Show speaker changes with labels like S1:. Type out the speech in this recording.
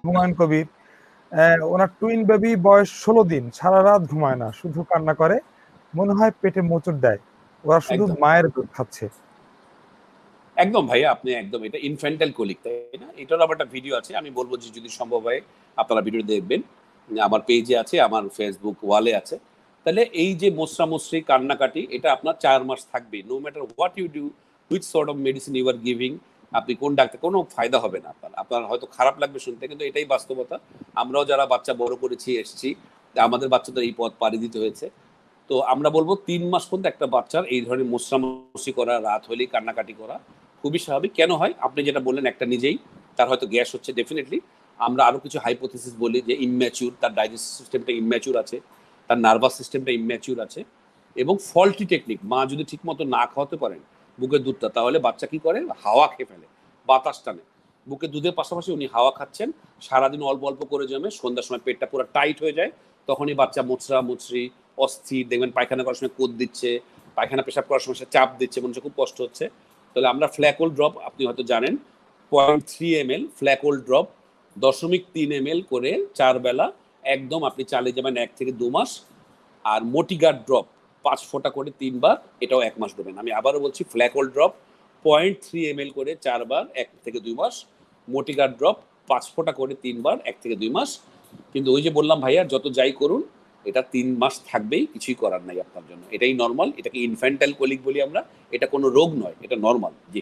S1: হুমায়ুন কবির, ওনার twin baby বয়স 16 দিন, সারা রাত ঘুমায় না, শুধু কান্না করে, মনে হয় পেটে মোচড় দেয়, ওরা শুধু
S2: একদম
S1: মায়ের দুধ খাচ্ছে।
S2: একদম ভাইয়া, আপনি একদম এটা ইনফ্যান্টাইল কোলিক, তাই না? এটার আবার একটা ভিডিও আছে, আমি বলবো যে যদি সম্ভব হয় আপনারা ভিডিও দেখবেন, আমার পেজে আছে, আমার ফেসবুক ওয়ালে আছে। তাহলে এই যে মশরামশরি কান্নাকাটি, এটা আপনার 4 মাস থাকবে, no matter what you do, which sort of medicine you are giving. আপনি কোন ডাক্তার, কোনো ফায়দা হবে না আপনার। আপনার হয়তো খারাপ লাগবে শুনতে, কিন্তু এটাই বাস্তবতা। আমরাও যারা বাচ্চা বড় করেছি এসেছি, আমাদের বাচ্চাদের এই পথ পাড়ি দিতে হয়েছে। তো আমরা বলবো 3 মাস পর্যন্ত একটা বাচ্চার এই ধরনের মশরামশি করা, রাত হলেই কান্নাকাটি করা খুবই স্বাভাবিক। কেন হয় আপনি যেটা বললেন, একটা নিজেই তার হয়তো গ্যাস হচ্ছে, ডেফিনেটলি। আমরা আরো কিছু হাইপোথিসিস বলি যে ইমম্যাচিউর, তার ডাইজেস্টিভ সিস্টেমটা ইমম্যাচিউর আছে, তার নার্ভাস সিস্টেমটা ইমম্যাচিউর আছে, এবং ফল্টি টেকনিক। মা যদি ঠিক মতো না খাওয়াতে পারেন বুকের দুধটা, তাহলে বাচ্চা কি করে, হাওয়া খেয়ে ফেলে, বাতাস টানে। বুকের দুধের পাশাপাশি উনি হাওয়া খাচ্ছেন, সারাদিন অল্প অল্প করে জমে সন্ধ্যার সময় পেটটা পুরো টাইট হয়ে যায়। তখনই বাচ্চা মোচড়া মুচড়ি, অস্থির, দেখবেন পায়খানা করার সময় কোদ দিচ্ছে, পায়খানা পেশাব করার সময় সে চাপ দিচ্ছে, মনে হচ্ছে খুব কষ্ট হচ্ছে। তাহলে আমরা ফ্ল্যাকোল ড্রপ, আপনি হয়তো জানেন, 0.3 ml ফ্ল্যাকোল ড্রপ 0.3 ml করে 4 বেলা একদম আপনি চালিয়ে যাবেন 1 থেকে 2 মাস। আর মোটিগার্ড ড্রপ 5 ফোঁটা করে 3 বার, এটাও 1 মাস দেবেন। আমি আবারও বলছি, ফ্ল্যাকোল ড্রপ 0.3 ml করে 4 বার 1 থেকে 2 মাস, মোটিগার্ড ড্রপ 5 ফোঁটা করে 3 বার 1 থেকে 2 মাস। কিন্তু ওই যে বললাম ভাইয়া, যত যাই করুন, এটা 3 মাস থাকবেই, কিছুই করার নাই আপনার জন্য, এটাই নর্মাল। এটাকে ইনফ্যান্টাইল কোলিক বলি আমরা, এটা কোনো রোগ নয়, এটা নর্মাল। জি।